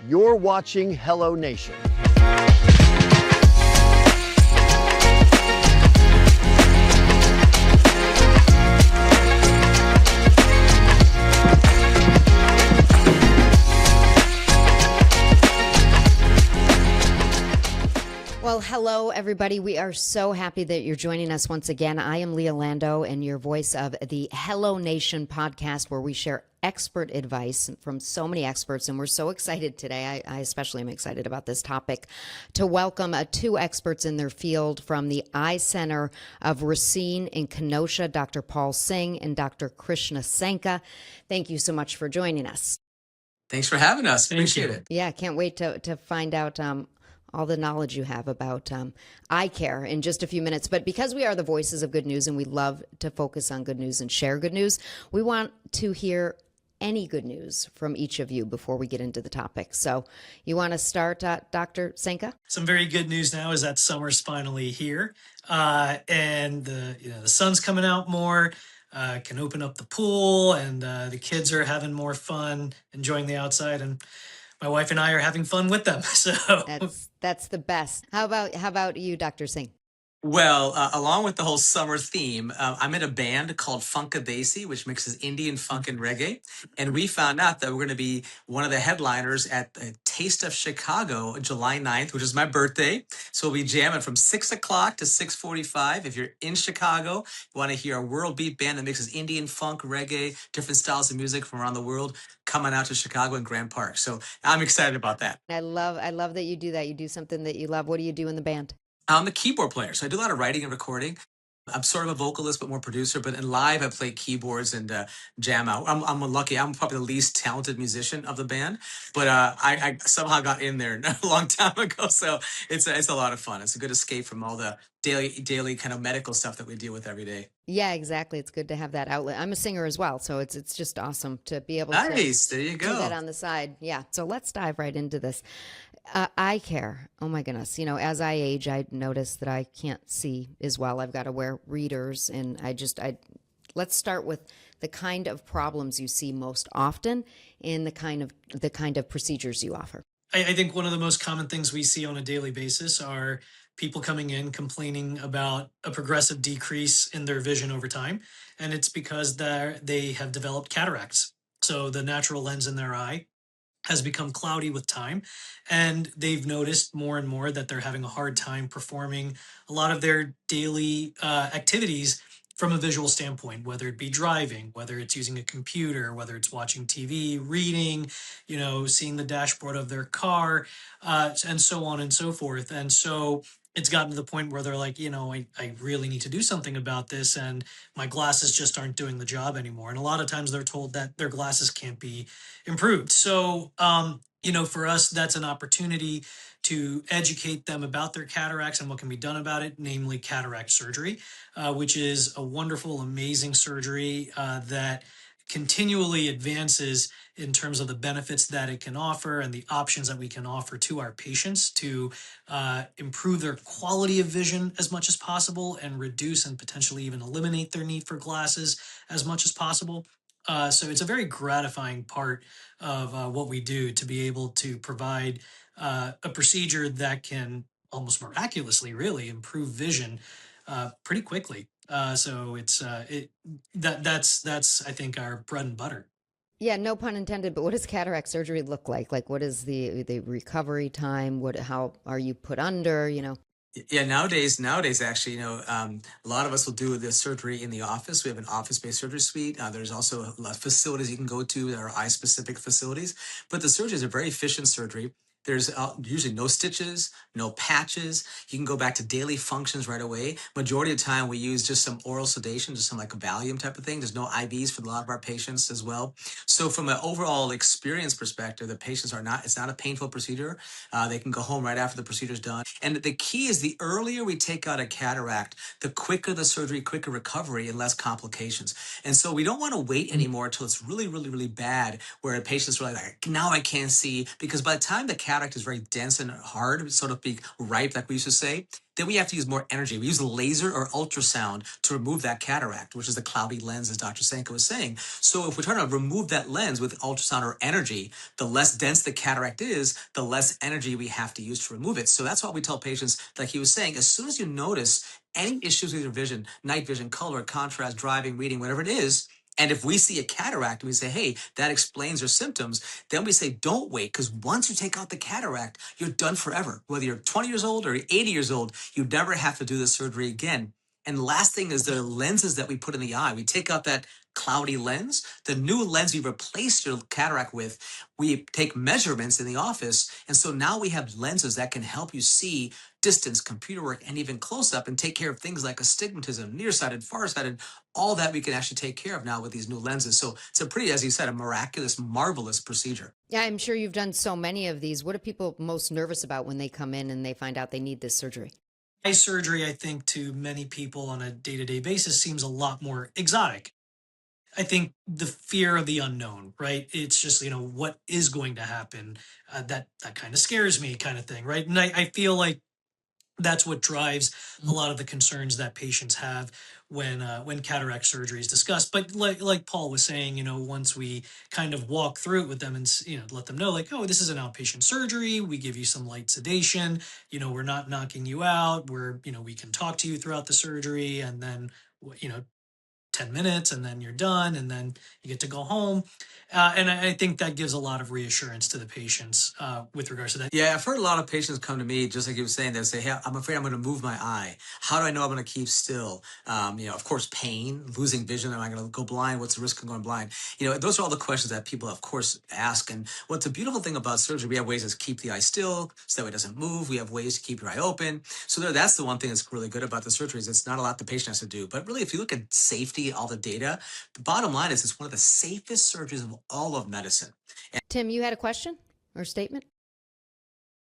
You're watching HelloNation. Well, hello, everybody. We are so happy that you're joining us once again. I am Leah Lando, and your voice of the HelloNation podcast, where we share expert advice from so many experts. And we're so excited today. I especially am excited about this topic to welcome two experts in their field from the Eye Center of Racine in Kenosha, Dr. Paul Singh and Dr. Krishna Sanka. Thank you so much for joining us. Thanks for having us. Appreciate it. Yeah, can't wait to find out all the knowledge you have about eye care in just a few minutes. But because we are the voices of good news and we love to focus on good news and share good news, we want to hear any good news from each of you before we get into the topic. So you want to start, Dr. Sanka? Some very good news now is that summer's finally here, and the sun's coming out more. Can open up the pool, and the kids are having more fun, enjoying the outside, and my wife and I are having fun with them. So that's the best. How about you, Dr. Singh? Well, along with the whole summer theme, I'm in a band called Funkadesi, which mixes Indian funk and reggae. And we found out that we're going to be one of the headliners at the Taste of Chicago, July 9th, which is my birthday. So we'll be jamming from 6 o'clock to 6:45. If you're in Chicago, you want to hear a world beat band that mixes Indian funk, reggae, different styles of music from around the world, coming out to Chicago and Grand Park. So I'm excited about that. I love that you do that. You do something that you love. What do you do in the band? I'm a keyboard player, so I do a lot of writing and recording. I'm sort of a vocalist, but more producer. But in live, I play keyboards and jam out. I'm lucky. I'm probably the least talented musician of the band, but I somehow got in there a long time ago. So it's a lot of fun. It's a good escape from all the daily kind of medical stuff that we deal with every day. Yeah, exactly. It's good to have that outlet. I'm a singer as well, so it's just awesome to be able to there you go. do that on the side. Yeah. So let's dive right into this. Eye care. Oh my goodness. As I age, I notice that I can't see as well. I've got to wear readers, and let's start with the kind of problems you see most often and the kind of procedures you offer. I think one of the most common things we see on a daily basis are people coming in complaining about a progressive decrease in their vision over time. And it's because they have developed cataracts. So the natural lens in their eye has become cloudy with time, and they've noticed more and more that they're having a hard time performing a lot of their daily activities from a visual standpoint, whether it be driving, whether it's using a computer, whether it's watching TV, reading, seeing the dashboard of their car, and so on and so forth. And so it's gotten to the point where they're like, I really need to do something about this, and my glasses just aren't doing the job anymore. And a lot of times they're told that their glasses can't be improved. So, for us, that's an opportunity to educate them about their cataracts and what can be done about it, namely cataract surgery, which is a wonderful, amazing surgery that continually advances in terms of the benefits that it can offer and the options that we can offer to our patients to improve their quality of vision as much as possible and reduce and potentially even eliminate their need for glasses as much as possible. So it's a very gratifying part of what we do to be able to provide a procedure that can almost miraculously really improve vision pretty quickly. So that's I think our bread and butter. Yeah, no pun intended, but what does cataract surgery look like? Like, what is the recovery time? How are you put under, Yeah, nowadays, actually, a lot of us will do the surgery in the office. We have an office-based surgery suite. There's also facilities you can go to that are eye-specific facilities. But the surgery is a very efficient surgery. There's usually no stitches, no patches. You can go back to daily functions right away. Majority of the time, we use just some oral sedation, just some like a Valium type of thing. There's no IVs for a lot of our patients as well. So from an overall experience perspective, the patients it's not a painful procedure. They can go home right after the procedure's done. And the key is the earlier we take out a cataract, the quicker the surgery, quicker recovery, and less complications. And so we don't want to wait anymore until it's really, really, really bad, where a patient's really like, now I can't see, because by the time the cataract is very dense and hard, sort of be ripe, like we used to say, then we have to use more energy. We use laser or ultrasound to remove that cataract, which is the cloudy lens, as Dr. Sanka was saying. So if we're trying to remove that lens with ultrasound or energy, the less dense the cataract is, the less energy we have to use to remove it. So that's what we tell patients, like he was saying, as soon as you notice any issues with your vision, night vision, color, contrast, driving, reading, whatever it is, and if we see a cataract and we say, hey, that explains your symptoms, then we say, don't wait, because once you take out the cataract, you're done forever. Whether you're 20 years old or 80 years old, you never have to do the surgery again. And last thing is the lenses that we put in the eye. We take out that cloudy lens. The new lens we replace your cataract with, we take measurements in the office. And so now we have lenses that can help you see distance, computer work, and even close up and take care of things like astigmatism, nearsighted, farsighted, all that we can actually take care of now with these new lenses. So it's a pretty, as you said, a miraculous, marvelous procedure. Yeah, I'm sure you've done so many of these. What are people most nervous about when they come in and they find out they need this surgery? Eye surgery, I think, to many people on a day-to-day basis seems a lot more exotic. I think the fear of the unknown, right? It's just, what is going to happen? That kind of scares me, kind of thing, right? And I feel like that's what drives a lot of the concerns that patients have when cataract surgery is discussed. But like Paul was saying, once we kind of walk through it with them and let them know, like, oh, this is an outpatient surgery. We give you some light sedation. We're not knocking you out. We can talk to you throughout the surgery, and then 10 minutes, and then you're done, and then you get to go home. And I think that gives a lot of reassurance to the patients with regards to that. Yeah, I've heard a lot of patients come to me, just like you were saying, they'll say, hey, I'm afraid I'm going to move my eye. How do I know I'm going to keep still? Of course, pain, losing vision. Am I going to go blind? What's the risk of going blind? Those are all the questions that people, of course, ask. And what's a beautiful thing about surgery, we have ways to keep the eye still so that way it doesn't move. We have ways to keep your eye open. So that's the one thing that's really good about the surgery is it's not a lot the patient has to do. But really, if you look at safety, all the data, the bottom line is it's one of the safest surgeries of all of medicine. Tim, you had a question or statement?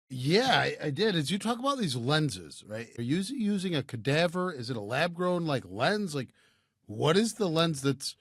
Yeah, I did. As you talk about these lenses, right? Are you using a cadaver? Is it a lab grown lens? What is the lens that's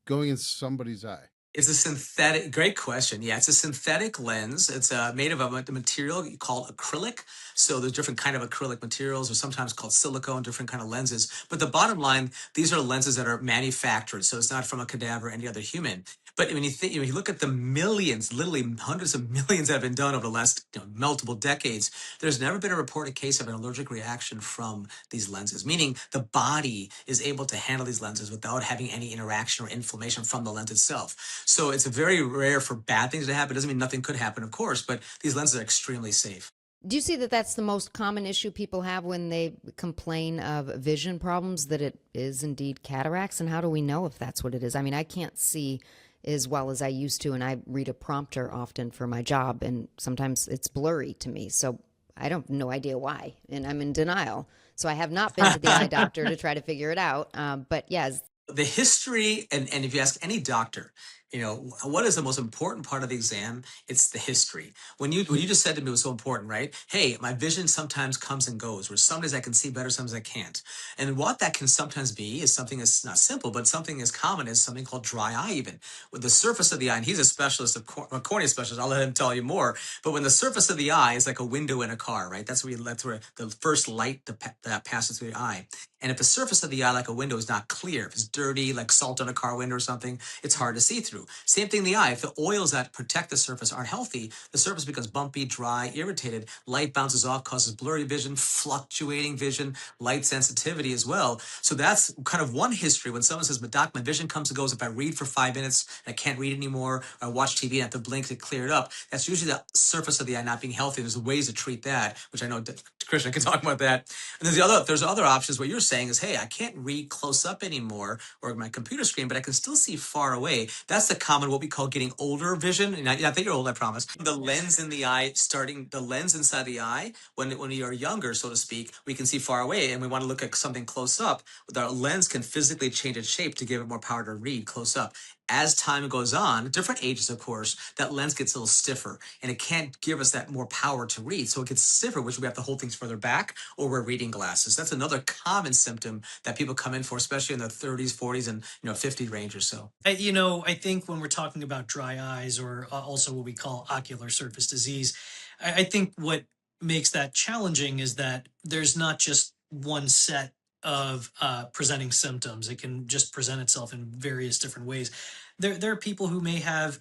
going in somebody's eye? It's a synthetic, great question. Yeah, it's a synthetic lens. It's made of a material called acrylic. So there's different kind of acrylic materials, or sometimes called silicone, different kind of lenses. But the bottom line, these are lenses that are manufactured. So it's not from a cadaver or any other human. But when you look at the millions, literally hundreds of millions that have been done over the last multiple decades, there's never been a reported case of an allergic reaction from these lenses, meaning the body is able to handle these lenses without having any interaction or inflammation from the lens itself. So it's very rare for bad things to happen. It doesn't mean nothing could happen, of course, but these lenses are extremely safe. Do you see that that's the most common issue people have when they complain of vision problems, that it is indeed cataracts? And how do we know if that's what it is? I mean, I can't see as well as I used to, and I read a prompter often for my job, and sometimes it's blurry to me. So I don't no idea why, and I'm in denial. So I have not been to the eye doctor to try to figure it out. But yes. The history, and if you ask any doctor, what is the most important part of the exam? It's the history. When you just said to me, it was so important, right? Hey, my vision sometimes comes and goes, where some days I can see better, some days I can't. And what that can sometimes be is something that's not simple, but something as common as something called dry eye even. With the surface of the eye, and he's a specialist, a cornea specialist, I'll let him tell you more, but when the surface of the eye is like a window in a car, right? That's where the first light that passes through the eye. And if the surface of the eye, like a window, is not clear, if it's dirty, like salt on a car window or something, it's hard to see through. Same thing in the eye. If the oils that protect the surface aren't healthy, the surface becomes bumpy, dry, irritated. Light bounces off, causes blurry vision, fluctuating vision, light sensitivity as well. So that's kind of one history. When someone says, but doc, my vision comes and goes. If I read for 5 minutes and I can't read anymore, or I watch TV and I have to blink to clear it up, that's usually the surface of the eye not being healthy. There's ways to treat that, which I know Krishna can talk about that. And there's other options. What you're saying is, hey, I can't read close up anymore or my computer screen, but I can still see far away. That's the common, what we call getting older vision. And I think you're old, I promise. The lens in the eye, the lens inside the eye, when we are younger, so to speak, we can see far away and we want to look at something close up. Our lens can physically change its shape to give it more power to read close up. As time goes on, different ages, of course, that lens gets a little stiffer and it can't give us that more power to read. So it gets stiffer, which we have to hold things further back or wear reading glasses. That's another common symptom that people come in for, especially in the 30s, 40s, and 50 range or so. I think when we're talking about dry eyes or also what we call ocular surface disease, I think what makes that challenging is that there's not just one set of presenting symptoms. It can just present itself in various different ways. There are people who may have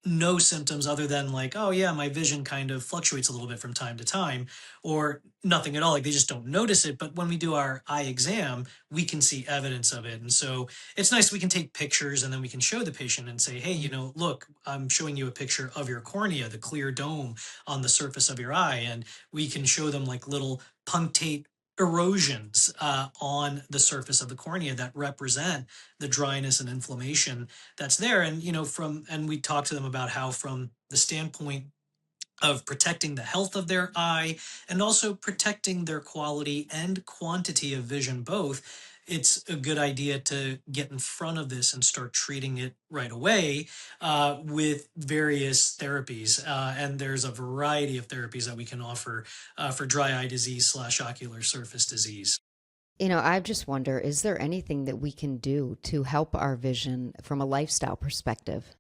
no symptoms other than like, oh yeah, my vision kind of fluctuates a little bit from time to time, or nothing at all. Like they just don't notice it. But when we do our eye exam, we can see evidence of it. And so it's nice we can take pictures and then we can show the patient and say, hey, look, I'm showing you a picture of your cornea, the clear dome on the surface of your eye. And we can show them like little punctate erosions on the surface of the cornea that represent the dryness and inflammation that's there. And and we talk to them about how from the standpoint of protecting the health of their eye and also protecting their quality and quantity of vision both, it's a good idea to get in front of this and start treating it right away with various therapies. And there's a variety of therapies that we can offer for dry eye disease slash ocular surface disease. I just wonder, is there anything that we can do to help our vision from a lifestyle perspective?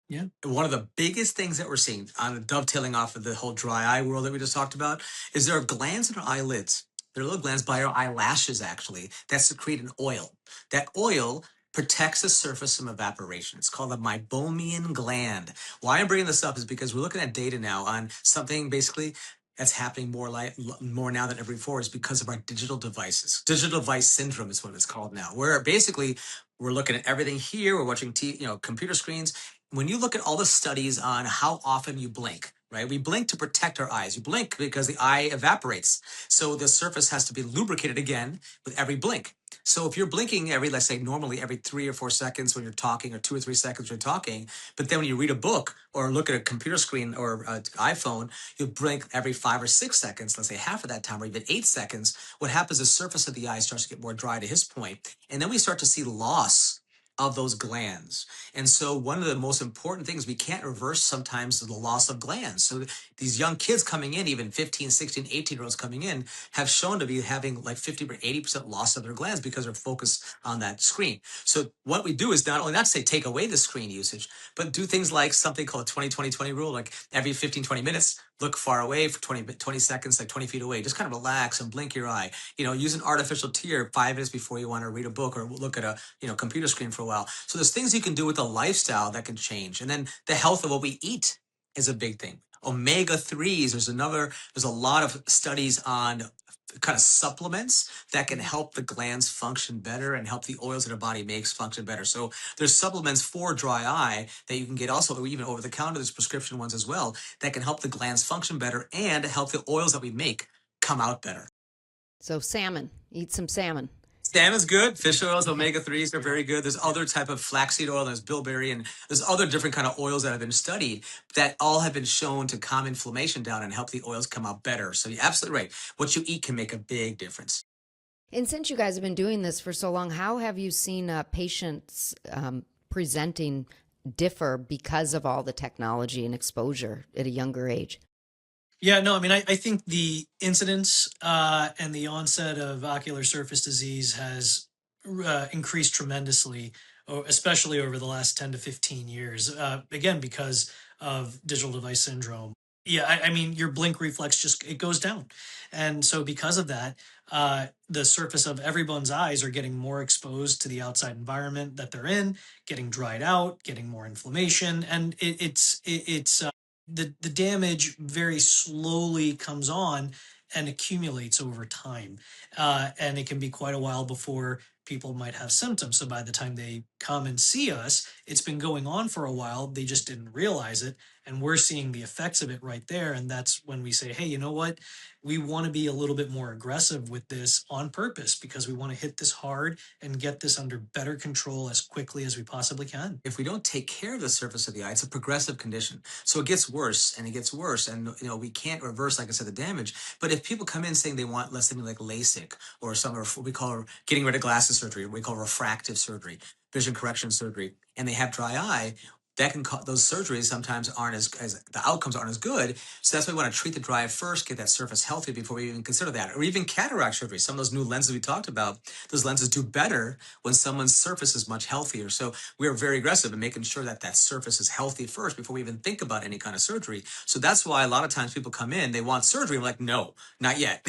Yeah. One of the biggest things that we're seeing on dovetailing off of the whole dry eye world that we just talked about is there are glands in our eyelids. There are little glands by our eyelashes, actually, that secrete an oil. That oil protects the surface from evaporation. It's called the meibomian gland. Why I'm bringing this up is because we're looking at data now on something basically that's happening more now than ever before is because of our digital devices. Digital device syndrome is what it's called now, where basically we're looking at everything here. We're watching computer screens. When you look at all the studies on how often you blink, right? We blink to protect our eyes. You blink because the eye evaporates. So the surface has to be lubricated again with every blink. So if you're blinking let's say normally every 3 or 4 seconds when you're talking, or 2 or 3 seconds when you're talking, but then when you read a book or look at a computer screen or an iPhone, you blink every 5 or 6 seconds, let's say half of that time, or even 8 seconds. What happens is the surface of the eye starts to get more dry, to his point, and then we start to see loss of those glands. And so one of the most important things, we can't reverse sometimes the loss of glands. So these young kids coming in, even 15, 16, 18-year-olds coming in, have shown to be having like 50 or 80% loss of their glands because they're focused on that screen. So what we do is not to say take away the screen usage, but do things like something called a 20-20-20 rule, like every 15, 20 minutes, look far away for 20 seconds, like 20 feet away. Just kind of relax and blink your eye. Use an artificial tear 5 minutes before you want to read a book or look at a computer screen for a while. So there's things you can do with a lifestyle that can change. And then the health of what we eat is a big thing. Omega-3s, there's a lot of studies on kind of supplements that can help the glands function better and help the oils that our body makes function better. So there's supplements for dry eye that you can get also, even over the counter. There's prescription ones as well that can help the glands function better and help the oils that we make come out better. So salmon, eat some salmon. Salmon's good. Fish oils, omega-3s are very good. There's other type of flaxseed oil. There's bilberry, and there's other different kind of oils that have been studied that all have been shown to calm inflammation down and help the oils come out better. So you're absolutely right. What you eat can make a big difference. And since you guys have been doing this for so long, how have you seen patients presenting differ because of all the technology and exposure at a younger age? Yeah, no, I mean, I think the incidence and the onset of ocular surface disease has increased tremendously, especially over the last 10 to 15 years, again, because of digital device syndrome. Yeah, I mean, your blink reflex it goes down. And so because of that, the surface of everyone's eyes are getting more exposed to the outside environment that they're in, getting dried out, getting more inflammation. And it's the damage very slowly comes on and accumulates over time. And it can be quite a while before people might have symptoms. So by the time they come and see us, it's been going on for a while. They just didn't realize it. And we're seeing the effects of it right there. And that's when we say, hey, you know what? We want to be a little bit more aggressive with this on purpose because we want to hit this hard and get this under better control as quickly as we possibly can. If we don't take care of the surface of the eye, it's a progressive condition. So it gets worse and it gets worse. And, we can't reverse, like I said, the damage. But if people come in saying they want less than like LASIK or what we call getting rid of glasses surgery, what we call refractive surgery, vision correction surgery and they have dry eye, that can those surgeries sometimes aren't as the outcomes aren't as good. So that's why we want to treat the dry eye first, get that surface healthy before we even consider that. Or even cataract surgery. Some of those new lenses we talked about, those lenses do better when someone's surface is much healthier. So we are very aggressive in making sure that that surface is healthy first before we even think about any kind of surgery. So that's why a lot of times people come in, they want surgery. I'm like, no, not yet.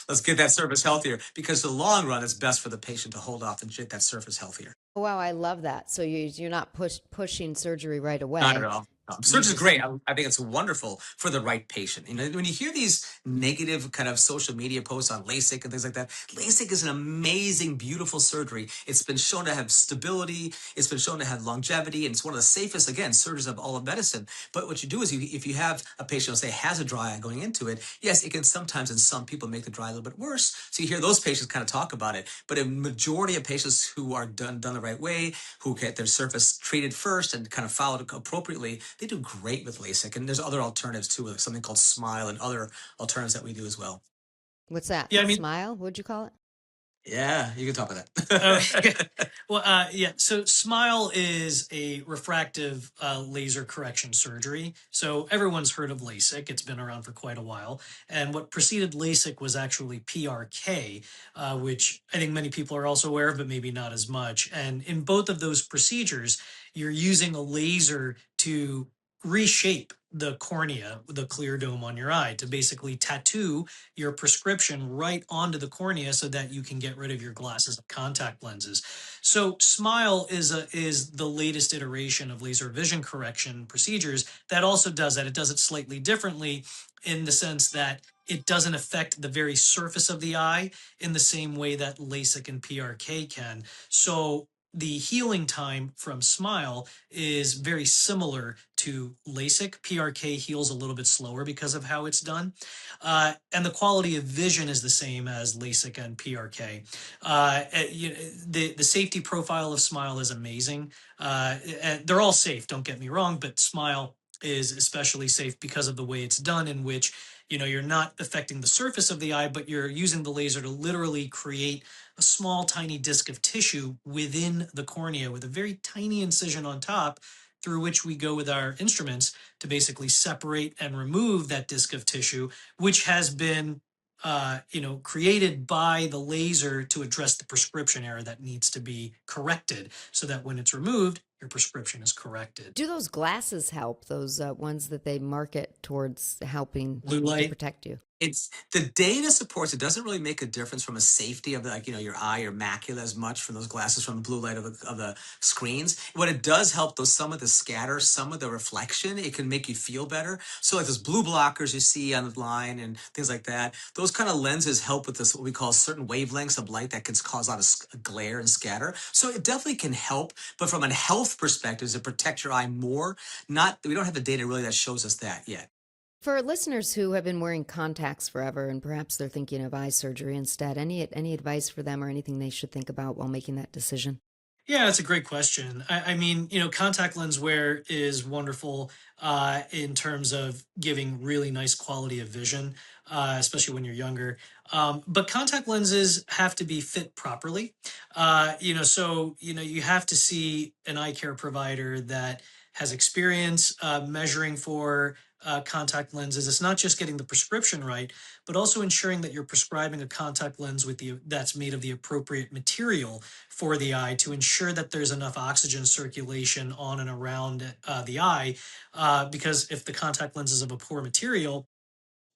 Let's get that surface healthier, because the long run, it's best for the patient to hold off and get that surface healthier. Wow, I love that. So you're not pushing surgery right Not at away. all. You Search is just great. I think it's wonderful for the right patient. You know, when you hear these negative kind of social media posts on LASIK and things like that, LASIK is an amazing, beautiful surgery. It's been shown to have stability. It's been shown to have longevity, and it's one of the safest, again, surgeries of all of medicine. But what you do is, if you have a patient, say, has a dry eye going into it, yes, it can sometimes, in some people, make the dry eye a little bit worse. So you hear those patients kind of talk about it. But a majority of patients who are done the right way, who get their surface treated first and kind of followed appropriately, they do great with LASIK. And there's other alternatives too, like something called Smile and other alternatives that we do as well. What's that? Yeah, I mean, Smile? What'd you call it? Yeah, you can talk about oh, that. yeah. Well, yeah. So Smile is a refractive laser correction surgery. So everyone's heard of LASIK. It's been around for quite a while. And what preceded LASIK was actually PRK, which I think many people are also aware of, but maybe not as much. And in both of those procedures, you're using a laser to reshape the cornea, the clear dome on your eye, to basically tattoo your prescription right onto the cornea so that you can get rid of your glasses and contact lenses. So Smile is the latest iteration of laser vision correction procedures that also does that. It does it slightly differently in the sense that it doesn't affect the very surface of the eye in the same way that LASIK and PRK can. So the healing time from Smile is very similar to LASIK. PRK heals a little bit slower because of how it's done. And the quality of vision is the same as LASIK and PRK. The safety profile of Smile is amazing. And they're all safe, don't get me wrong, but Smile is especially safe because of the way it's done, in which you're not affecting the surface of the eye, but you're using the laser to literally create a small, tiny disc of tissue within the cornea with a very tiny incision on top, through which we go with our instruments to basically separate and remove that disc of tissue, which has been created by the laser to address the prescription error that needs to be corrected, so that when it's removed, your prescription is corrected. Do those glasses help? Those ones that they market towards helping Blue to light. protect you? It's the data supports it doesn't really make a difference from a safety of your eye or macula as much from those glasses from the blue light of the screens. What it does help, though, some of the scatter, some of the reflection, it can make you feel better. So like those blue blockers you see on the line and things like that, those kind of lenses help with this, what we call certain wavelengths of light that can cause a lot of glare and scatter. So it definitely can help, but from a health perspective, to protect your eye more, we don't have the data really that shows us that yet. For listeners who have been wearing contacts forever and perhaps they're thinking of eye surgery instead, any advice for them or anything they should think about while making that decision? Yeah, that's a great question. I mean, contact lens wear is wonderful in terms of giving really nice quality of vision, especially when you're younger. But contact lenses have to be fit properly. So you have to see an eye care provider that has experience measuring for contact lenses. It's not just getting the prescription right, but also ensuring that you're prescribing a contact lens that's made of the appropriate material for the eye, to ensure that there's enough oxygen circulation on and around the eye. Because if the contact lens is of a poor material,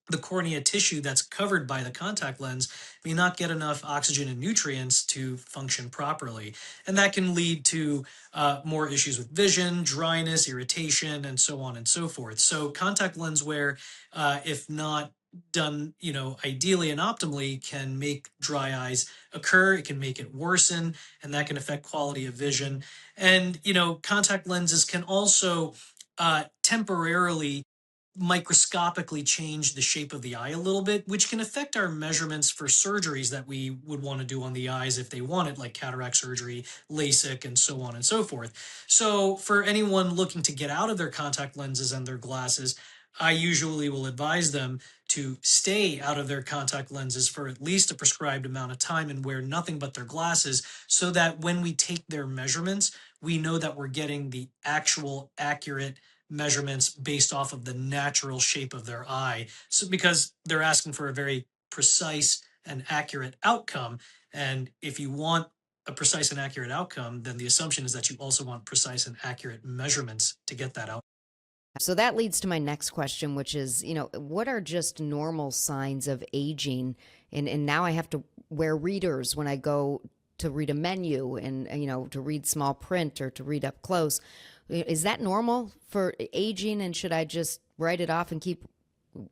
the cornea tissue that's covered by the contact lens may not get enough oxygen and nutrients to function properly. And that can lead to more issues with vision, dryness, irritation, and so on and so forth. So contact lens wear, if not done, ideally and optimally, can make dry eyes occur. It can make it worsen, and that can affect quality of vision. And, contact lenses can also temporarily microscopically change the shape of the eye a little bit, which can affect our measurements for surgeries that we would want to do on the eyes if they want it, like cataract surgery, LASIK, and so on and so forth. So for anyone looking to get out of their contact lenses and their glasses, I usually will advise them to stay out of their contact lenses for at least a prescribed amount of time and wear nothing but their glasses, so that when we take their measurements, we know that we're getting the actual accurate measurements based off of the natural shape of their eye. So because they're asking for a very precise and accurate outcome. And if you want a precise and accurate outcome, then the assumption is that you also want precise and accurate measurements to get that out. So that leads to my next question, which is, what are just normal signs of aging? And now I have to wear readers when I go to read a menu and, to read small print or to read up close. Is that normal for aging? And should I just write it off and keep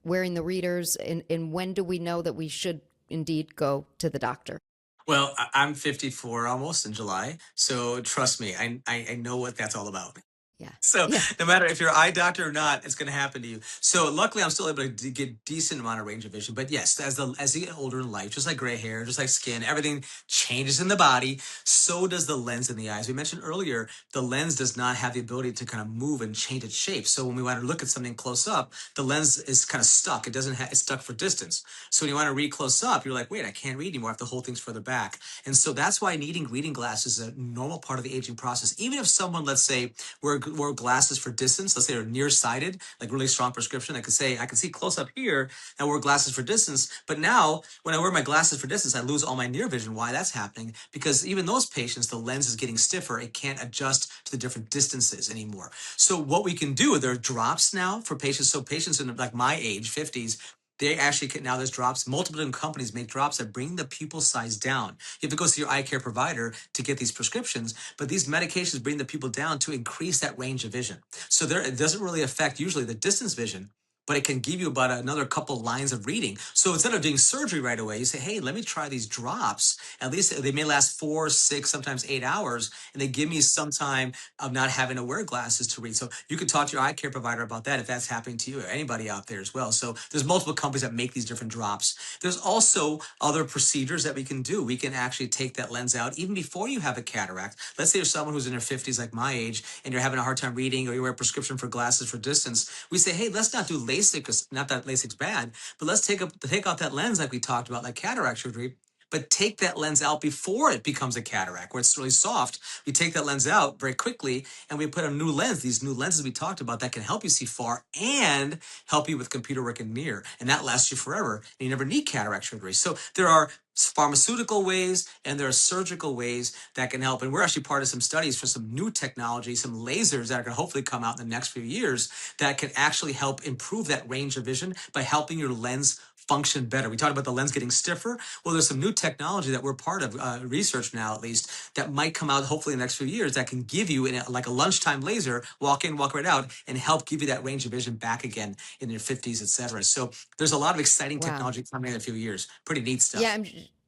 wearing the readers? And when do we know that we should indeed go to the doctor? Well, I'm 54 almost in July, so trust me, I know what that's all about. Yeah. So Yeah. no matter if you're an eye doctor or not, it's going to happen to you. So luckily, I'm still able to get decent amount of range of vision. But yes, as you get older in life, just like gray hair, just like skin, everything changes in the body. So does the lens in the eyes. We mentioned earlier, the lens does not have the ability to kind of move and change its shape. So when we want to look at something close up, the lens is kind of stuck. It doesn't have it's stuck for distance. So when you want to read close up, you're like, wait, I can't read anymore. I have to hold things further back. And so that's why needing reading glasses is a normal part of the aging process. Even if someone, let's say, wear glasses for distance. Let's say they're nearsighted, like really strong prescription. I could say I can see close up here and wear glasses for distance. But now when I wear my glasses for distance, I lose all my near vision. Why that's happening? Because even those patients, the lens is getting stiffer. It can't adjust to the different distances anymore. So what we can do, there are drops now for patients. So patients in like my age, 50s, they actually can now there's drops. Multiple different companies make drops that bring the pupil size down. You have to go see your eye care provider to get these prescriptions, but these medications bring the pupil down to increase that range of vision. So there, it doesn't really affect usually the distance vision, but it can give you about another couple lines of reading. So instead of doing surgery right away, you say, hey, let me try these drops. At least they may last 4, 6, sometimes 8 hours, and they give me some time of not having to wear glasses to read. So you can talk to your eye care provider about that if that's happening to you or anybody out there as well. So there's multiple companies that make these different drops. There's also other procedures that we can do. We can actually take that lens out even before you have a cataract. Let's say you're someone who's in their 50s like my age and you're having a hard time reading, or you wear a prescription for glasses for distance. We say, hey, let's not do LASIK, because not that LASIK's bad, but let's take out that lens like we talked about, like cataract surgery, but take that lens out before it becomes a cataract, where it's really soft. We take that lens out very quickly and we put a new lens, these new lenses we talked about, that can help you see far and help you with computer work and near. And that lasts you forever. And you never need cataract surgery. So there are pharmaceutical ways and there are surgical ways that can help. And we're actually part of some studies for some new technology, some lasers that are going to hopefully come out in the next few years that can actually help improve that range of vision by helping your lens function better. We talked about the lens getting stiffer. Well, there's some new technology that we're part of, research now at least, that might come out hopefully in the next few years that can give you like a lunchtime laser, walk in, walk right out, and help give you that range of vision back again in your 50s, et cetera. So there's a lot of exciting Wow. technology coming in a few years. Pretty neat stuff. Yeah,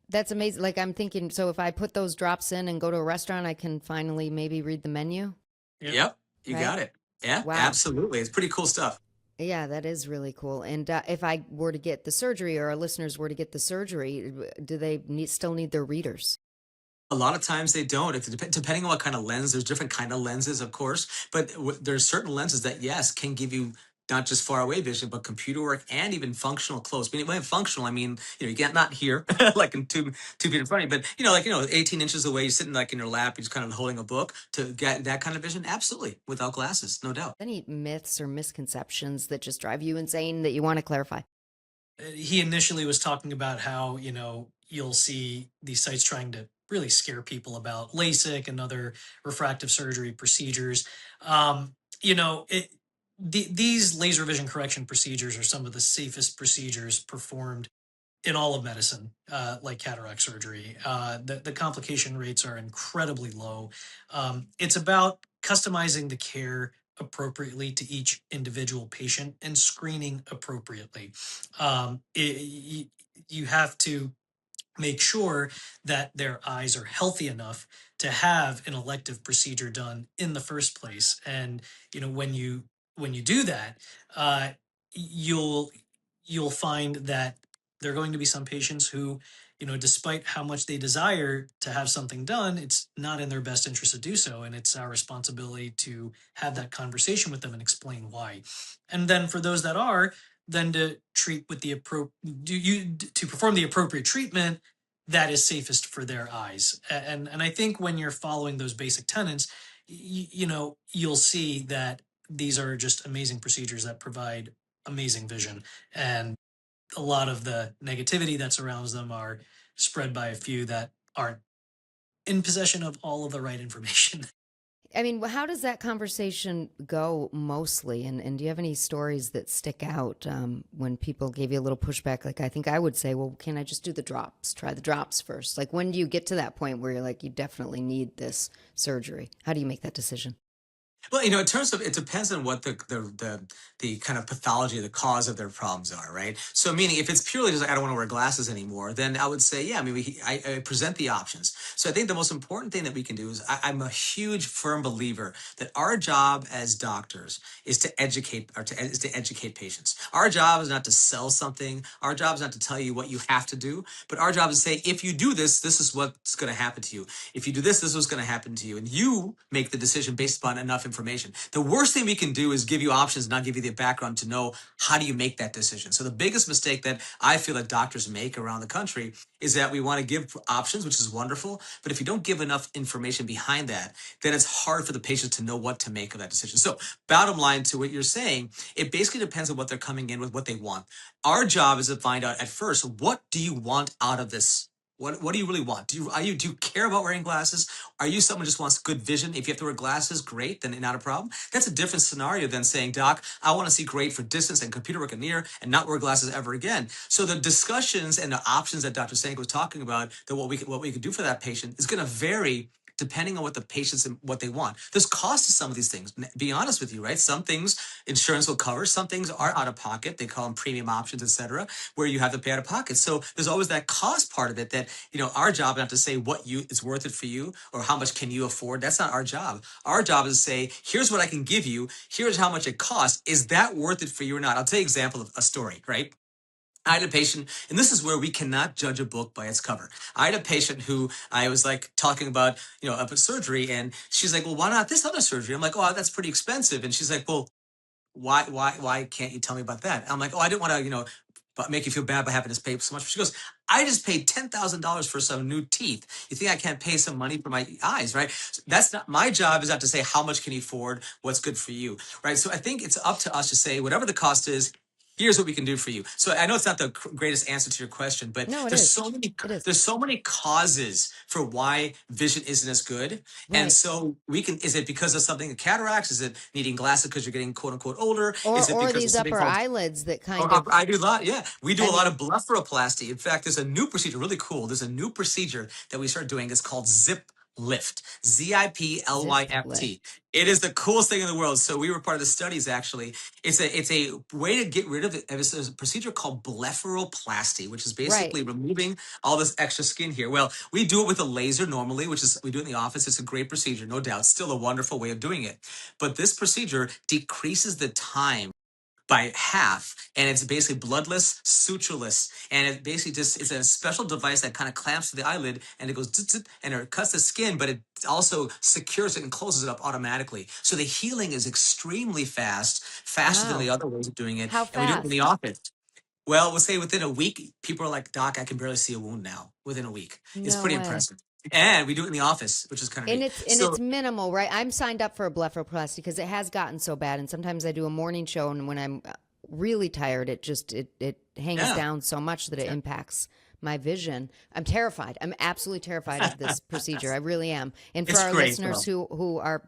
that's amazing. Like I'm thinking, so if I put those drops in and go to a restaurant, I can finally maybe read the menu. Yep, you Right? got it. Yeah, Wow. absolutely. It's pretty cool stuff. Yeah, that is really cool. And if I were to get the surgery, or our listeners were to get the surgery, do they still need their readers? A lot of times they don't. Depending on what kind of lens, there's different kind of lenses, of course, but there's certain lenses that, yes, can give you not just far away vision, but computer work and even functional close. When functional, I mean, you get not here, like in two feet in front of you, but 18 inches away, you're sitting like in your lap, you're just kind of holding a book to get that kind of vision. Absolutely, without glasses, no doubt. Any myths or misconceptions that just drive you insane that you want to clarify? He initially was talking about how, you'll see these sites trying to really scare people about LASIK and other refractive surgery procedures. These laser vision correction procedures are some of the safest procedures performed in all of medicine, like cataract surgery. The complication rates are incredibly low. It's about customizing the care appropriately to each individual patient and screening appropriately. You have to make sure that their eyes are healthy enough to have an elective procedure done in the first place. And when you do that, uh, you'll you'll find that there are going to be some patients who despite how much they desire to have something done, it's not in their best interest to do so. And it's our responsibility to have that conversation with them and explain why. And then for those that are, then to treat with the to perform the appropriate treatment that is safest for their eyes. And I think when you're following those basic tenets, you'll see that these are just amazing procedures that provide amazing vision. And a lot of the negativity that surrounds them are spread by a few that aren't in possession of all of the right information. I mean, how does that conversation go mostly? And do you have any stories that stick out when people gave you a little pushback? Like, I think I would say, well, can I just do the drops? Try the drops first. Like, when do you get to that point where you're like, you definitely need this surgery? How do you make that decision? Well, in terms of, it depends on what the kind of pathology, the cause of their problems are, right? So, meaning if it's purely just like I don't want to wear glasses anymore, then I would say, yeah. I mean, I present the options. So, I think the most important thing that we can do is I'm a huge firm believer that our job as doctors is to educate is to educate patients. Our job is not to sell something. Our job is not to tell you what you have to do, but our job is to say, if you do this, this is what's going to happen to you. If you do this, this is what's going to happen to you, and you make the decision based upon enough information. The worst thing we can do is give you options, not give you the background to know how do you make that decision. So the biggest mistake that I feel that doctors make around the country is that we want to give options, which is wonderful, but if you don't give enough information behind that, then it's hard for the patient to know what to make of that decision. So bottom line to what you're saying, it basically depends on what they're coming in with, what they want. Our job is to find out at first, what do you want out of this? What do you really want? Do you care about wearing glasses? Are you someone who just wants good vision? If you have to wear glasses, great, then not a problem. That's a different scenario than saying, Doc, I want to see great for distance and computer work and near and not wear glasses ever again. So the discussions and the options that Dr. Sanka was talking about, that what we could do for that patient is going to vary depending on what the patients and what they want. There's cost to some of these things. Be honest with you, right? Some things insurance will cover. Some things are out of pocket. They call them premium options, et cetera, where you have to pay out of pocket. So there's always that cost part of it that, our job not to say what is worth it for you or how much can you afford. That's not our job. Our job is to say, here's what I can give you. Here's how much it costs. Is that worth it for you or not? I'll tell you an example of a story, right? I had a patient, and this is where we cannot judge a book by its cover. I had a patient who I was like talking about, a surgery, and she's like, well, why not this other surgery? I'm like, oh, that's pretty expensive. And she's like, well, why can't you tell me about that? I'm like, oh, I didn't want to, but make you feel bad by having to pay so much. She goes, I just paid $10,000 for some new teeth. You think I can't pay some money for my eyes, right? So that's not my job. Is not to say how much can you afford, what's good for you, right? So I think it's up to us to say whatever the cost is. Here's what we can do for you. So I know it's not the greatest answer to your question, but No, it there's is. so many It is. there's so many causes for why vision isn't as good. And Right. so is it because of something, the cataracts? Is it needing glasses because you're getting quote unquote older? Is it Or because of these something upper called eyelids that kind of, I do a lot. Yeah. We do I a lot mean, of blepharoplasty. In fact, there's a new procedure, really cool. There's a new procedure that we started doing. It's called zip lift, zip ZIPLYFT. lift. It is the coolest thing in the world. So we were part of the studies, actually. It's a way to get rid of it. It's a procedure called blepharoplasty, which is Right. basically removing all this extra skin here. Well, we do it with a laser normally, which is we do it in the office. It's a great procedure, no doubt. Still a wonderful way of doing it. But this procedure decreases the time by half, and it's basically bloodless, sutureless, and it basically just it's a special device that kind of clamps to the eyelid, and it goes and it cuts the skin, but it also secures it and closes it up automatically. So the healing is extremely fast, faster than the Wow. other ways of doing it, How and we do it in the fast? office. Well, we'll say within a week, people are like, Doc, I can barely see a wound now. Within a week, it's No pretty way. impressive. And we do it in the office, which is kind of And neat. it's minimal, right? I'm signed up for a blepharoplasty because it has gotten so bad, and sometimes I do a morning show, and when I'm really tired, it hangs Yeah. down so much that it impacts my vision. I'm terrified. I'm absolutely terrified of this procedure. I really am. And for It's our great, listeners who are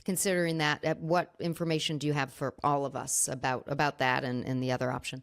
considering that, what information do you have for all of us about that and the other option?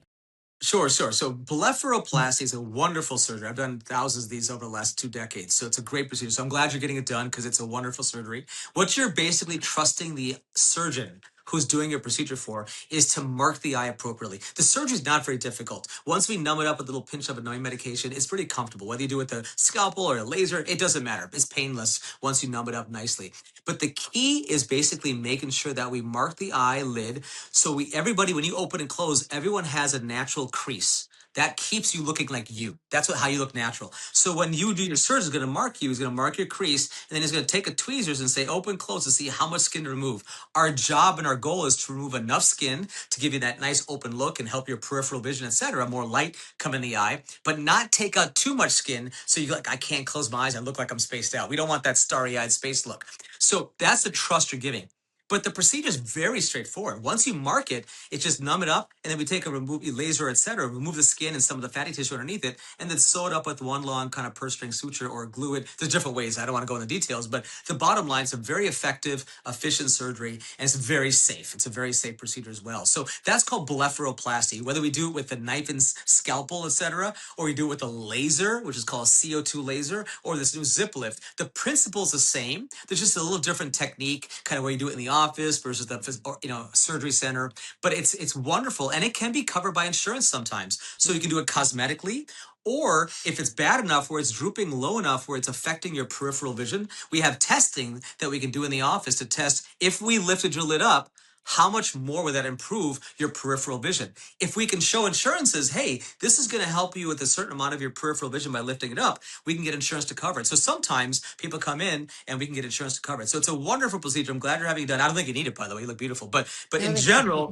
Sure, sure. So blepharoplasty is a wonderful surgery. I've done thousands of these over the last 2 decades. So it's a great procedure. So I'm glad you're getting it done because it's a wonderful surgery. What you're basically trusting the surgeon who's doing your procedure for is to mark the eye appropriately. The surgery is not very difficult. Once we numb it up with a little pinch of a numbing medication, it's pretty comfortable. Whether you do it with a scalpel or a laser, it doesn't matter. It's painless once you numb it up nicely. But the key is basically making sure that we mark the eyelid. So everybody, when you open and close, everyone has a natural crease. That keeps you looking like you. That's how you look natural. So when you do your surgery, he's going to mark you. He's going to mark your crease, and then he's going to take a tweezers and say open, close to see how much skin to remove. Our job and our goal is to remove enough skin to give you that nice open look and help your peripheral vision, etc. More light come in the eye, but not take out too much skin so you like I can't close my eyes. I look like I'm spaced out. We don't want that starry-eyed space look. So that's the trust you're giving. But the procedure is very straightforward. Once you mark it, it's just numb it up, and then we take a laser, etc., remove the skin and some of the fatty tissue underneath it, and then sew it up with one long kind of purse string suture or glue it. There's different ways. I don't want to go into details, but the bottom line is a very effective, efficient surgery, and it's very safe. It's a very safe procedure as well. So that's called blepharoplasty. Whether we do it with a knife and scalpel, etc., or we do it with a laser, which is called a CO2 laser, or this new zip lift, the principle is the same. There's just a little different technique, kind of where you do it in the office versus the surgery center, but it's wonderful, and it can be covered by insurance sometimes. So you can do it cosmetically, or if it's bad enough where it's drooping low enough where it's affecting your peripheral vision, we have testing that we can do in the office to test if we lifted your lid up, how much more would that improve your peripheral vision? If we can show insurances, hey, this is going to help you with a certain amount of your peripheral vision by lifting it up, we can get insurance to cover it. So sometimes people come in and we can get insurance to cover it. So it's a wonderful procedure. I'm glad you're having it done. I don't think you need it, by the way. You look beautiful. But in general,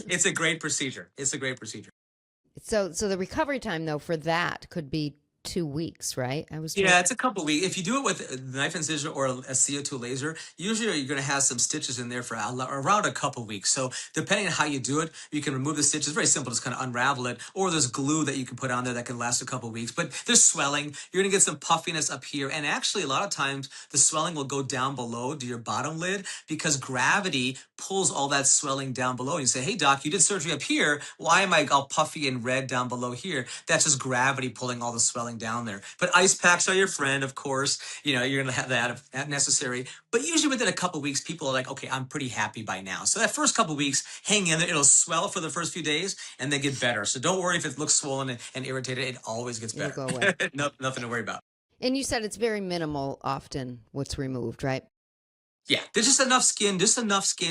it's a great procedure. It's a great procedure. So the recovery time though for that could be 2 weeks, right? Yeah, it's a couple weeks. If you do it with a knife incision or a CO2 laser, usually you're going to have some stitches in there for around a couple weeks. So depending on how you do it, you can remove the stitches. Very simple, just kind of unravel it. Or there's glue that you can put on there that can last a couple weeks. But there's swelling. You're going to get some puffiness up here. And actually, a lot of times, the swelling will go down below to your bottom lid because gravity pulls all that swelling down below. And you say, hey, doc, you did surgery up here. Why am I all puffy and red down below here? That's just gravity pulling all the swelling down there. But ice packs are your friend, of course. You're going to have that if necessary. But usually within a couple of weeks, people are like, okay, I'm pretty happy by now. So that first couple of weeks, hang in there. It'll swell for the first few days and then get better. So don't worry if it looks swollen and irritated. It always gets better. It'll go away. Nothing to worry about. And you said it's very minimal often what's removed, right? Yeah, there's just enough skin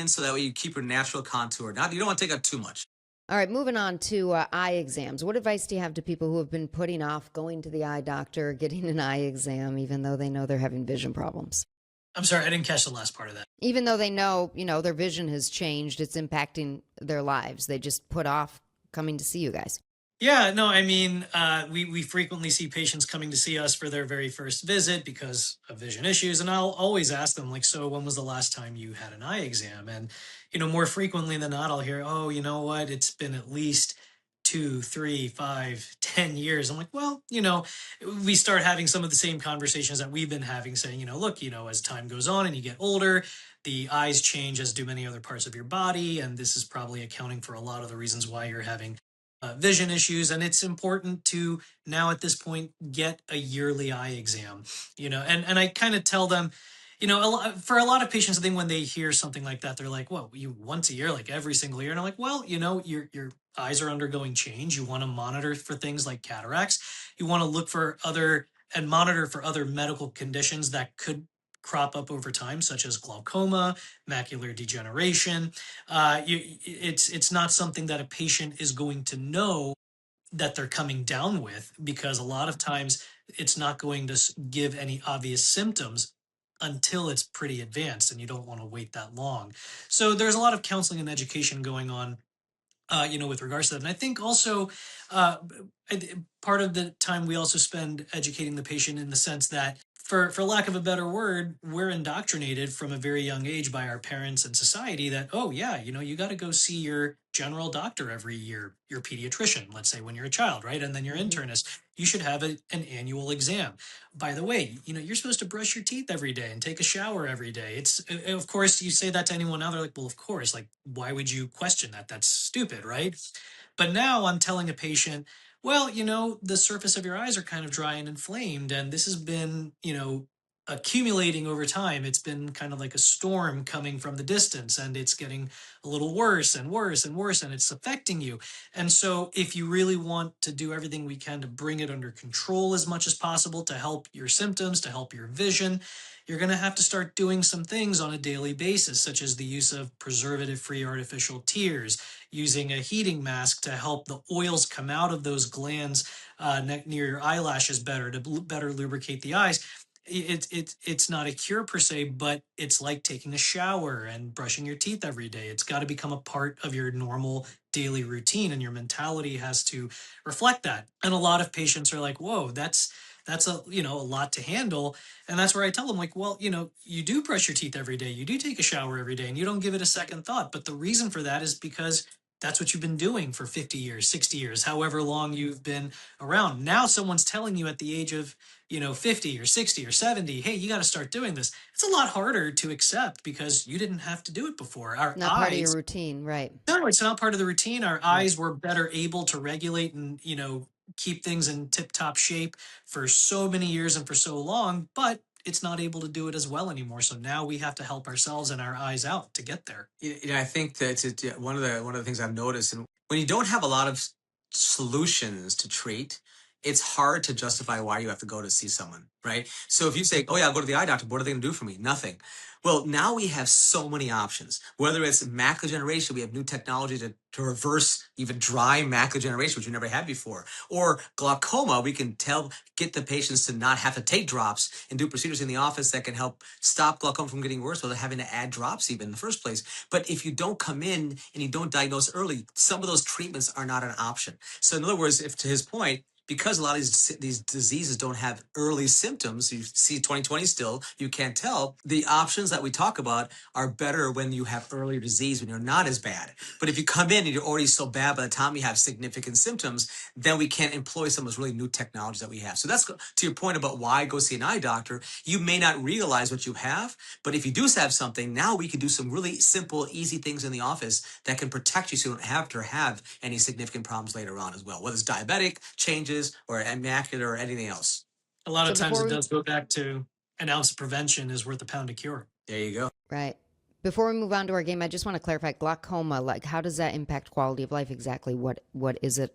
so that way you keep your natural contour. You don't want to take out too much. All right, moving on to eye exams. What advice do you have to people who have been putting off going to the eye doctor, getting an eye exam, even though they know they're having vision problems? I'm sorry, I didn't catch the last part of that. Even though they know, their vision has changed, it's impacting their lives. They just put off coming to see you guys. Yeah, no, I mean, we frequently see patients coming to see us for their very first visit because of vision issues. And I'll always ask them, like, so when was the last time you had an eye exam? And, more frequently than not, I'll hear, oh, you know what? It's been at least 2, 3, 5, 10 years. I'm like, well, we start having some of the same conversations that we've been having, saying, look, as time goes on and you get older, the eyes change as do many other parts of your body. And this is probably accounting for a lot of the reasons why you're having vision issues, and it's important to now at this point get a yearly eye exam. And I kind of tell them, for a lot of patients, I think when they hear something like that, they're like, "Well, you once a year, like every single year?" And I'm like, "Well, your eyes are undergoing change. You want to monitor for things like cataracts. You want to look for and monitor for other medical conditions that could crop up over time, such as glaucoma, macular degeneration. It's not something that a patient is going to know that they're coming down with, because a lot of times it's not going to give any obvious symptoms until it's pretty advanced, and you don't want to wait that long. So there's a lot of counseling and education going on with regards to that. And I think also part of the time we also spend educating the patient in the sense that, for lack of a better word, we're indoctrinated from a very young age by our parents and society that, oh yeah, you got to go see your general doctor every year, your pediatrician, let's say when you're a child, right? And then your internist, you should have an annual exam. By the way, you're supposed to brush your teeth every day and take a shower every day. It's, of course, you say that to anyone now, they're like, well, of course, like, why would you question that? That's stupid, right? But now I'm telling a patient, well, the surface of your eyes are kind of dry and inflamed, and this has been, accumulating over time. It's been kind of like a storm coming from the distance, and it's getting a little worse and worse and worse, and it's affecting you. And so, if you really want to do everything we can to bring it under control as much as possible, to help your symptoms, to help your vision, you're going to have to start doing some things on a daily basis, such as the use of preservative-free artificial tears, using a heating mask to help the oils come out of those glands near your eyelashes better, to better lubricate the eyes. It's not a cure per se, but it's like taking a shower and brushing your teeth every day. It's got to become a part of your normal daily routine, and your mentality has to reflect that. And a lot of patients are like, whoa, that's a a lot to handle. And that's where I tell them, like, well, you do brush your teeth every day, you do take a shower every day, and you don't give it a second thought. But the reason for that is because that's what you've been doing for 50 years, 60 years, however long you've been around. Now someone's telling you at the age of 50 or 60 or 70, hey, you got to start doing this. It's a lot harder to accept because you didn't have to do it before. Our Not part of your eyes, routine, right? no, it's not part of the routine. Our Right. eyes were better able to regulate and, keep things in tip top shape for so many years and for so long, but it's not able to do it as well anymore. So now we have to help ourselves and our eyes out to get there. I think that one of the things I've noticed, and when you don't have a lot of solutions to treat, it's hard to justify why you have to go to see someone, right? So if you say, "Oh yeah, I'll go to the eye doctor," what are they going to do for me? Nothing. Well, now we have so many options. Whether it's macular degeneration, we have new technology to reverse even dry macular degeneration, which we never had before. Or glaucoma, we can get the patients to not have to take drops and do procedures in the office that can help stop glaucoma from getting worse without having to add drops even in the first place. But if you don't come in and you don't diagnose early, some of those treatments are not an option. So in other words, if to his point, because a lot of these diseases don't have early symptoms, you see 2020 still, you can't tell, the options that we talk about are better when you have earlier disease, when you're not as bad. But if you come in and you're already so bad by the time you have significant symptoms, then we can't employ some of those really new technologies that we have. So that's to your point about why go see an eye doctor. You may not realize what you have, but if you do have something, now we can do some really simple, easy things in the office that can protect you so you don't have to have any significant problems later on as well, whether it's diabetic changes or macular or anything else. A lot of So times before it we- does go back to an ounce of prevention is worth a pound of cure. There you go. Right. Before we move on to our game, I just want to clarify glaucoma. Like, how does that impact quality of life exactly? What is it?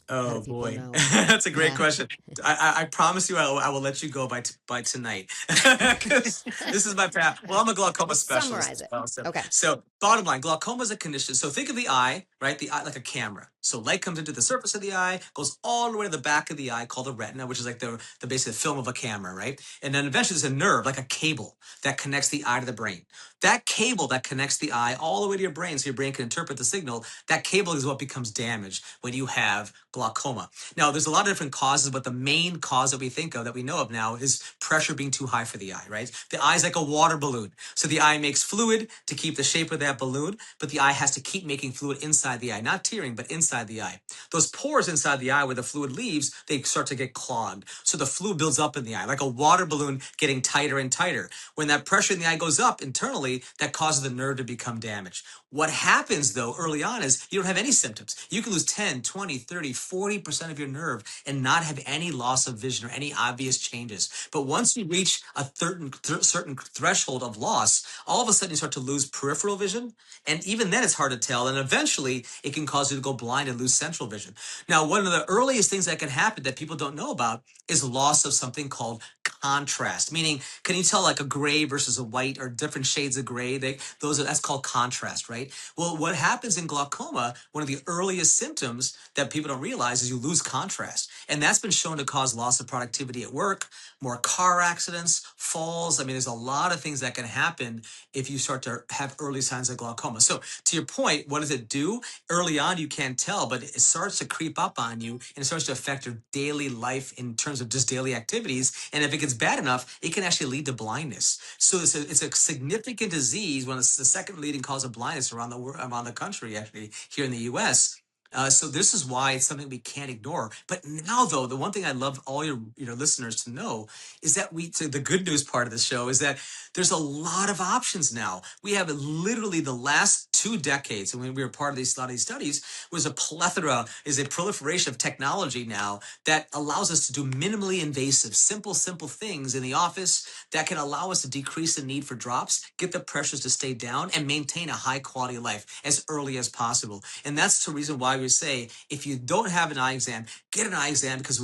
Oh people boy, know? that's a great Yeah. question. I promise you, I will let you go by tonight. 'Cause this is my path. Well, I'm a glaucoma specialist. Summarize it. Well, so, Okay. so bottom line, glaucoma is a condition. So think of the eye, right? The eye like a camera. So light comes into the surface of the eye, goes all the way to the back of the eye, called the retina, which is like the basic film of a camera, right? And then eventually there's a nerve, like a cable, that connects the eye to the brain. That cable that connects the eye all the way to your brain, so your brain can interpret the signal. That cable is what becomes damaged when you have glaucoma. Now, there's a lot of different causes, but the main cause that we think of, that we know of now, is pressure being too high for the eye, right? The eye is like a water balloon. So the eye makes fluid to keep the shape of that balloon, but the eye has to keep making fluid inside the eye, not tearing, but inside the eye. Those pores inside the eye where the fluid leaves, they start to get clogged. So the fluid builds up in the eye, like a water balloon getting tighter and tighter. When that pressure in the eye goes up internally, that causes the nerve to become damaged. What happens, though, early on is you don't have any symptoms. You can lose 10, 20, 30, 40% of your nerve and not have any loss of vision or any obvious changes. But once you reach a certain threshold of loss, all of a sudden you start to lose peripheral vision. And even then it's hard to tell. And eventually it can cause you to go blind and lose central vision. Now, one of the earliest things that can happen that people don't know about is loss of something called contrast, meaning, can you tell like a gray versus a white or different shades of gray? That's called contrast, right? Well, what happens in glaucoma, one of the earliest symptoms that people don't realize is you lose contrast. And that's been shown to cause loss of productivity at work, more car accidents, falls. I mean, there's a lot of things that can happen if you start to have early signs of glaucoma. So to your point, what does it do? Early on, you can't tell, but it starts to creep up on you and it starts to affect your daily life in terms of just daily activities. And if it gets bad enough, it can actually lead to blindness. So it's a significant disease, when it's the second leading cause of blindness around the country, actually, here in the U.S. So this is why it's something we can't ignore. But now, though, the one thing I'd love all your listeners to know is that so the good news part of the show is that there's a lot of options now. We have literally the last 2 decades, and when we were part of a lot of these studies, was a proliferation of technology now that allows us to do minimally invasive, simple things in the office that can allow us to decrease the need for drops, get the pressures to stay down, and maintain a high quality of life as early as possible. And that's the reason why we say, if you don't have an eye exam, get an eye exam, because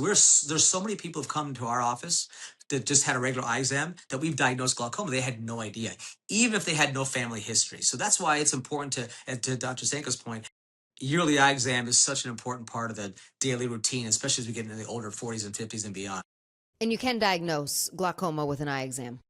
there's so many people who've come to our office that just had a regular eye exam that we've diagnosed glaucoma. They had no idea, even if they had no family history. So that's why it's important to Dr. Sanka's point, yearly eye exam is such an important part of the daily routine, especially as we get into the older 40s and 50s and beyond. And you can diagnose glaucoma with an eye exam.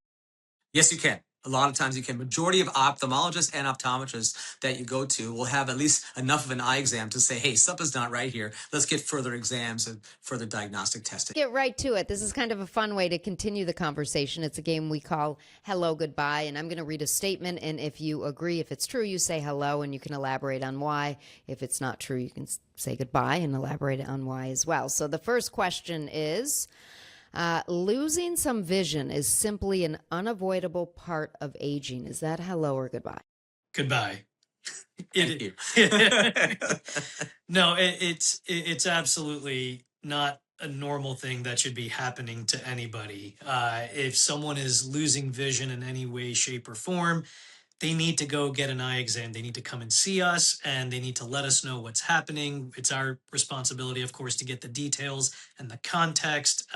Yes, you can. A lot of times you can. Majority of ophthalmologists and optometrists that you go to will have at least enough of an eye exam to say, hey, something's not right here. Let's get further exams and further diagnostic testing. Get right to it. This is kind of a fun way to continue the conversation. It's a game we call Hello, Goodbye, and I'm going to read a statement, and if you agree, if it's true, you say hello, and you can elaborate on why. If it's not true, you can say goodbye and elaborate on why as well. So the first question is, losing some vision is simply an unavoidable part of aging. Is that hello or goodbye? Goodbye. Thank you. No, it's absolutely not a normal thing that should be happening to anybody. If someone is losing vision in any way, shape, or form, they need to go get an eye exam. They need to come and see us, and they need to let us know what's happening. It's our responsibility, of course, to get the details and the context,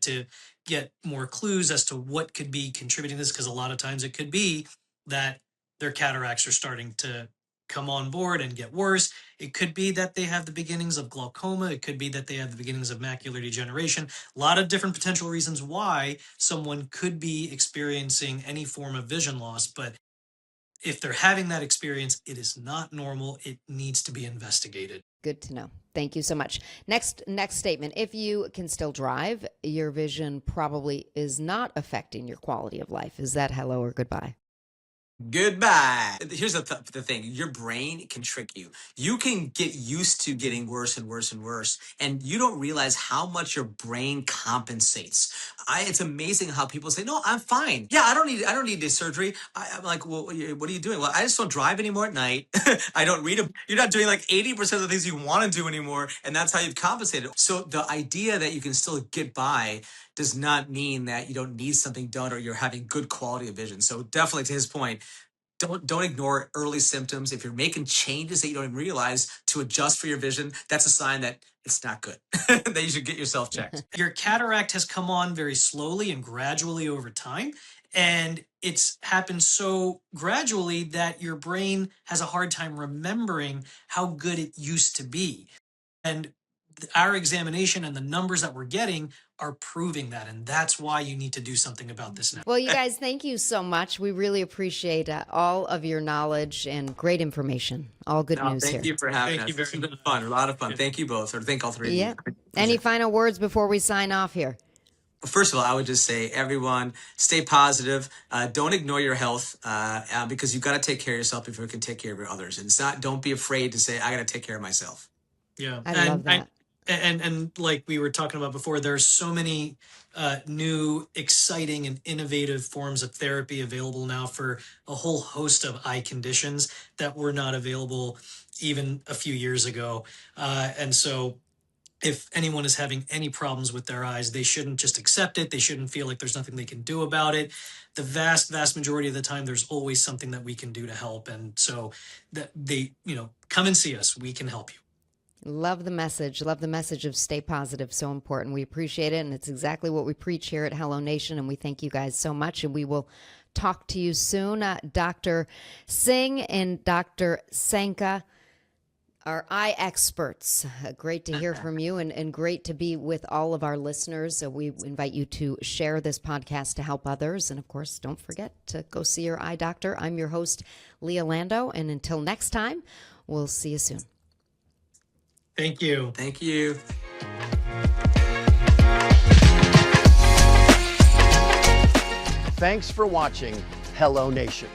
to get more clues as to what could be contributing to this, because a lot of times it could be that their cataracts are starting to come on board and get worse. It could be that they have the beginnings of glaucoma. It could be that they have the beginnings of macular degeneration. A lot of different potential reasons why someone could be experiencing any form of vision loss, but if they're having that experience, it is not normal. It needs to be investigated. Good to know. Thank you so much. Next statement. If you can still drive, your vision probably is not affecting your quality of life. Is that hello or goodbye? Goodbye. Here's the thing. Your brain can trick you. You can get used to getting worse and worse and worse, and you don't realize how much your brain compensates. It's amazing how people say, no, I'm fine. Yeah, I don't need this surgery. I'm like, well, what are you doing? Well, I just don't drive anymore at night. I don't read. You're not doing like 80% of the things you want to do anymore, and that's how you've compensated. So the idea that you can still get by does not mean that you don't need something done or you're having good quality of vision. So definitely, to his point, don't ignore early symptoms. If you're making changes that you don't even realize to adjust for your vision, that's a sign that it's not good, that you should get yourself checked. Your cataract has come on very slowly and gradually over time. And it's happened so gradually that your brain has a hard time remembering how good it used to be. And our examination and the numbers that we're getting are proving that. And that's why you need to do something about this now. Well, you guys, thank you so much. We really appreciate all of your knowledge and great information. All good news here. Thank you for having Thank us. you very It's been much. fun, a lot of fun. Thank you both, or thank all three of you. Yeah. Any final words before we sign off here? First of all, I would just say, everyone, stay positive. Don't ignore your health, because you've got to take care of yourself before you can take care of your others. And don't be afraid to say, I got to take care of myself. Yeah. I love that. And like we were talking about before, there's so many new, exciting, and innovative forms of therapy available now for a whole host of eye conditions that were not available even a few years ago. And so if anyone is having any problems with their eyes, they shouldn't just accept it. They shouldn't feel like there's nothing they can do about it. The vast majority of the time, there's always something that we can do to help. And so that come and see us. We can help you. Love the message. Love the message of stay positive. So important. We appreciate it. And it's exactly what we preach here at HelloNation. And we thank you guys so much. And we will talk to you soon. Dr. Singh and Dr. Sanka, our eye experts. Great to hear from you and great to be with all of our listeners. So we invite you to share this podcast to help others. And of course, don't forget to go see your eye doctor. I'm your host, Leah Lando. And until next time, we'll see you soon. Thank you. Thank you. Thanks for watching HelloNation.